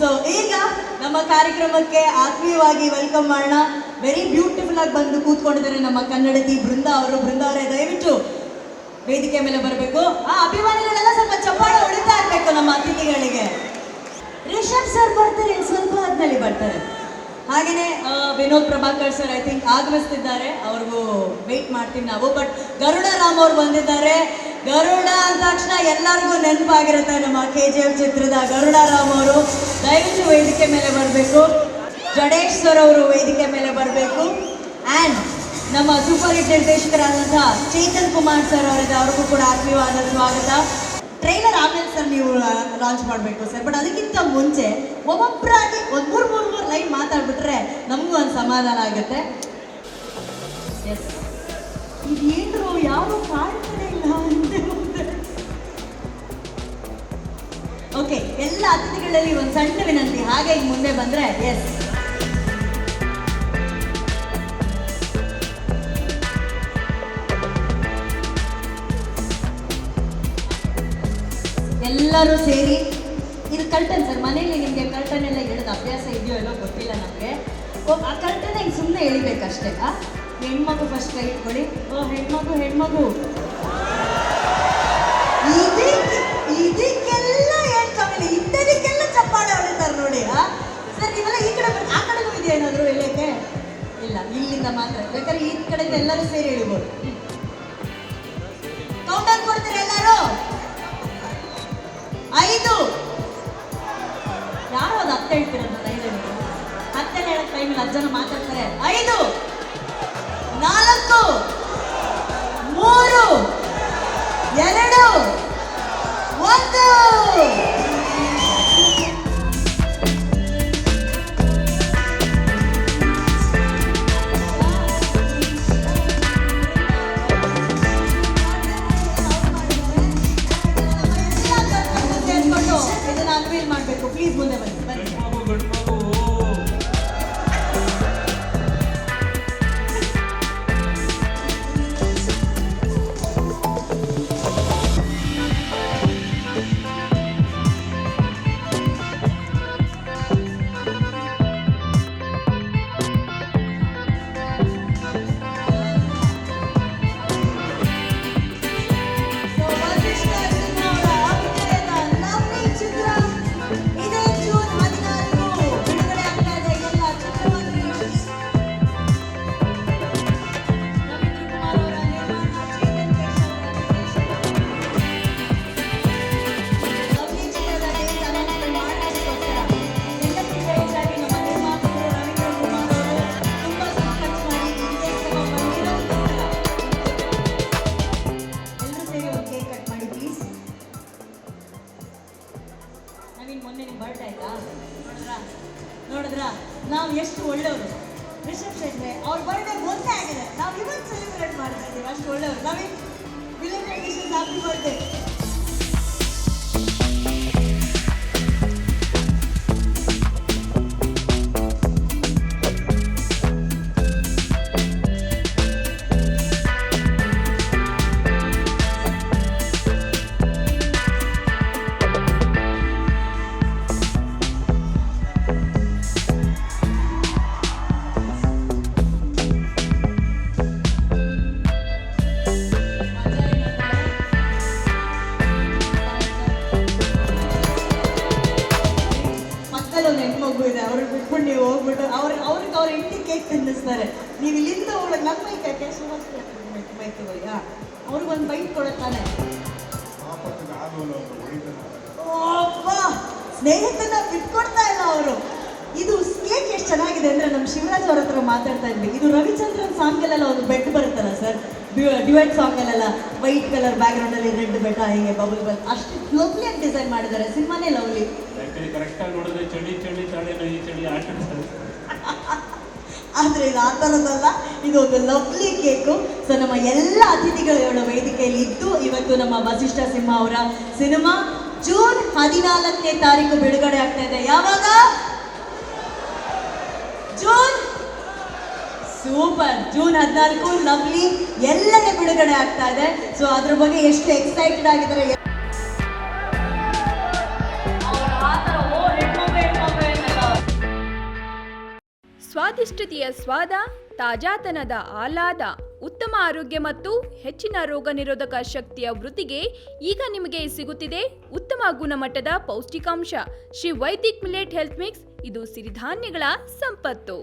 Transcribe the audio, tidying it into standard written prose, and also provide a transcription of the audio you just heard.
So ಈಗ ನಮ್ಮ ಕಾರ್ಯಕ್ರಮಕ್ಕೆ ಆತ್ಮೀಯವಾಗಿ ವೆಲ್ಕಮ್ ಮಾಡೋಣ. ವೆರಿ ಬ್ಯೂಟಿಫುಲ್ ಆಗಿ ಬಂದು ಕೂತ್ಕೊಂಡಿದ್ದಾರೆ ನಮ್ಮ ಕನ್ನಡತಿ ಬೃಂದಾ ಅವರು. ಬೃಂದಾ ಅವರೇ ದಯವಿಟ್ಟು ವೇದಿಕೆ ಮೇಲೆ ಬರಬೇಕು. ಆ ಅಭಿಮಾನಿಗಳೆಲ್ಲ ಸ್ವಲ್ಪ ಚಪ್ಪಾಳೆ ಹೊಡಿತಾ ಇರಬೇಕು ನಮ್ಮ ಅತಿಥಿಗಳಿಗೆ. ರಿಷಬ್ ಸರ್ ಬರ್ತಾರೆ, ಸ್ವಲ್ಪ ಆದ್ಮೇಲೆ ಬರ್ತಾರೆ. ಹಾಗೆಯೇ Vinod Prabhakar sir I think ಆಗಮಿಸ್ತಿದ್ದಾರೆ, ಅವ್ರಿಗೂ ವೆಯ್ಟ್ ಮಾಡ್ತೀವಿ ನಾವು. ಬಟ್ ಗರುಡ ರಾಮ್ ಅವ್ರು ಬಂದಿದ್ದಾರೆ. ಗರುಡ ಅಂದ ತಕ್ಷಣ ಎಲ್ಲರಿಗೂ ನೆನಪಾಗಿರುತ್ತೆ ನಮ್ಮ KGF ಚಿತ್ರದ ಗರುಡ ರಾಮ್ ಅವರು. ದಯವಿಟ್ಟು ವೇದಿಕೆ ಮೇಲೆ ಬರಬೇಕು. ಜಡೇಶ್ ಸರ್ ಅವರು ವೇದಿಕೆ ಮೇಲೆ ಬರಬೇಕು. ಆ್ಯಂಡ್ ನಮ್ಮ ಸೂಪರ್ ಹಿಟ್ ನಿರ್ದೇಶಕರಾದಂತಹ ಚೇತನ್ ಕುಮಾರ್ ಸರ್ ಅವರಿದೆ, ಅವ್ರಿಗೂ ಕೂಡ ಆತ್ಮೀಯವಾದ ಸ್ವಾಗತ. ಟ್ರೈಲರ್ ಆಮೇಲೆ ಸರ್ ನೀವು ಲಾಂಚ್ ಮಾಡಬೇಕು ಸರ್. ಬಟ್ ಅದಕ್ಕಿಂತ ಮುಂಚೆ ಒಬ್ಬೊಬ್ಬರಾಗಿ ಒಂದು ಮೂರು ಲೈನ್ ಮಾತಾಡ್ಬಿಟ್ರೆ ನಮಗೂ ಒಂದು ಸಮಾಧಾನ ಆಗುತ್ತೆ. ಎಸ್, ಇದೇನು ಯಾರು ಕಾಣ್ತಾನೆ ಇಲ್ಲ. ಓಕೆ, ಎಲ್ಲ ಅತಿಥಿಗಳಲ್ಲಿ ಒಂದು ಸಣ್ಣ ವಿನಂತಿ, ಹಾಗೆ ಈಗ ಮುಂದೆ ಬಂದ್ರೆ. ಎಸ್, ಎಲ್ಲರೂ ಸೇರಿ. ಇದು ಕರ್ಟನ್ ಸರ್, ಮನೇಲಿ ನಿಮಗೆ ಕರ್ಟನ್ ಎಲ್ಲ ಎಳೆದ ಅಭ್ಯಾಸ ಇದೆಯೋ ಎಲ್ಲೋ ಗೊತ್ತಿಲ್ಲ ನಮಗೆ. ಆ ಕರ್ಟನ್ ಹಿಂಗೆ ಸುಮ್ಮನೆ ಎಳಿಬೇಕಷ್ಟೇ. ಹೆಣ್ಮಗು ಫಸ್ಟ್ ಕೈ ಇಟ್ಕೊಳ್ಳಿ. ಹೆಣ್ಮಗು ಇದಕ್ಕೆಲ್ಲ ಏನು ಕಮ್ಮಿ, ಇದ್ದದಕ್ಕೆಲ್ಲ ಚಪ್ಪಾಳೆ ಹೊಡಿತಾರೆ ನೋಡಿ. ಸರ್ ನೀವೆಲ್ಲ ಈ ಕಡೆ ಆ ಕಡೆಗೂ ಇದೆಯಾ ಏನಾದರೂ ಎಳೆಯಕ್ಕೆ? ಇಲ್ಲ, ಇಲ್ಲಿಂದ ಮಾತ್ರ. ಬೇಕಾದ್ರೆ ಈ ಕಡೆಯಿಂದ ಎಲ್ಲರೂ ಸೇರಿ ಎಳಿಬೋದು. ಕೌಂಟರ್ ಕೊಡ್ತೀರಾ ಎಲ್ಲರೂ? 5. ಯಾರು ಅದು 10 ಹೇಳ್ತಿರೋದು? 5 10 ಹೇಳಕ್ ಟೈಮ್ ಇಲ್ಲ, 10 ಜನ ಮಾತಾಡ್ತಾರೆ. 5 4 3 2 1. ಇದನ್ನ ಅನ್ವೀಲ್ ಮಾಡಬೇಕು. ಪ್ಲೀಸ್ ಮುಂದೆ ಬನ್ನಿ. ಮೊನ್ನೆ ನಿಮ್ಮ ಬರ್ಡೇ ಆಯ್ತಾ? ನೋಡಿದ್ರಾ ನಾವು ಎಷ್ಟು ಒಳ್ಳೆಯವರು. ರಿಷಬ್ ಶೆಟ್ಟಿ ಅವ್ರ ಬರ್ಡೇ ಮೊನ್ನೆ ಆಗಿದೆ, ನಾವು ಇವತ್ತು ಸೆಲೆಬ್ರೇಟ್ ಮಾಡ್ತಾ ಇದ್ದೀವಿ. ಅಷ್ಟು ಒಳ್ಳೆಯವರು. Naveen, belated wishes, happy birthday. ಹೆಣ್ಮಗು ಇದೆ, ಅವ್ರಿಗೆ ಬಿಟ್ಬಿಟ್ಟು ನೀವು ಹೋಗ್ಬಿಟ್ಟು ಅವ್ರ ಹೆಂಡತಿ ಕೇಕ್ ತಿನ್ನಿಸ್ತಾರೆ. ನೀವು ಇಲ್ಲಿಂದ ಹೋಗ್ಬೇಕು, ನಮ್ಮ ಮೈಕೆ ಸುಮಾರು ಮೈ ತಗೋರಿ. ಅವ್ರಿಗೊಂದು ಬೈಟ್ ಕೊಡುತ್ತಾನೆ. ಸ್ನೇಹಿತನ ಬಿಟ್ಕೊಡ್ತಾ ಇಲ್ಲ ಅವರು. ಇದು ಕೇಕ್ ಎಷ್ಟು ಚೆನ್ನಾಗಿದೆ ಅಂದರೆ ನಮ್ಮ ಶಿವರಾಜ್ ಅವ್ರ ಹತ್ರ ಮಾತಾಡ್ತಾ ಇದ್ವಿ. ಇದು ರವಿಚಂದ್ರನ್ ಸಾಂಗಲ್ಲೆಲ್ಲ ಒಂದು ಬೆಡ್ ಬರುತ್ತಲ್ಲ ಸರ್, ಡ್ಯುಯೆಟ್ ಸಾಂಗಲ್ಲೆಲ್ಲ ವೈಟ್ ಕಲರ್ ಬ್ಯಾಕ್ಗ್ರೌಂಡಲ್ಲಿ ರೆಡ್ ಬೆಟ್ಟ ಹಿಂಗೆ ಬಬಲ್ ಬಲ್ ಅಷ್ಟು ಲವ್ಲಿಯಾಗಿ ಡಿಸೈನ್ ಮಾಡಿದ್ದಾರೆ. ಸಿನಿಮಾನೇ ಲವ್ಲಿ. ಕರೆಕ್ಟಾಗಿ ನೋಡಿದ್ರೆ ಚಳಿ ಈ ಚಳಿ ಆಟಾಡ್ತಾರೆ. ಆದರೆ ಇದು ಆ ಥರದ್ದಲ್ಲ, ಇದು ಒಂದು ಲವ್ಲಿ ಕೇಕು. ಸೊ ನಮ್ಮ ಎಲ್ಲ ಅತಿಥಿಗಳು ವೇದಿಕೆಯಲ್ಲಿ ಇದ್ದು ಇವತ್ತು ನಮ್ಮ ವಸಿಷ್ಠ ಸಿಂಹ ಅವರ ಸಿನಿಮಾ ಜೂನ್ 14ನೇ ತಾರೀಕು ಬಿಡುಗಡೆ ಆಗ್ತಾ ಇದೆ. ಯಾವಾಗ? ಜೂನ್ ಸೂಪರ್, ಜೂನ್ 14 ಲವ್ಲಿ ಎಲ್ಲನೇ ಬಿಡುಗಡೆ ಆಗ್ತಾ ಇದೆ. ಸೊ ಅದ್ರ ಬಗ್ಗೆ ಎಷ್ಟು ಎಕ್ಸೈಟೆಡ್ ಆಗಿದ್ದಾರೆ. ಸ್ವಾದಿಷ್ಟತೆಯ ಸ್ವಾದ, ತಾಜಾತನದ ಆಹ್ಲಾದ, ಉತ್ತಮ ಆರೋಗ್ಯ ಮತ್ತು ಹೆಚ್ಚಿನ ರೋಗ ನಿರೋಧಕ ಶಕ್ತಿಯ ವೃದ್ಧಿಗೆ ಈಗ ನಿಮಗೆ ಸಿಗುತ್ತಿದೆ ಉತ್ತಮ ಗುಣಮಟ್ಟದ ಪೌಷ್ಟಿಕಾಂಶ. Shri Vaidik millet health mix, ಇದು ಸಿರಿಧಾನ್ಯಗಳ ಸಂಪತ್ತು.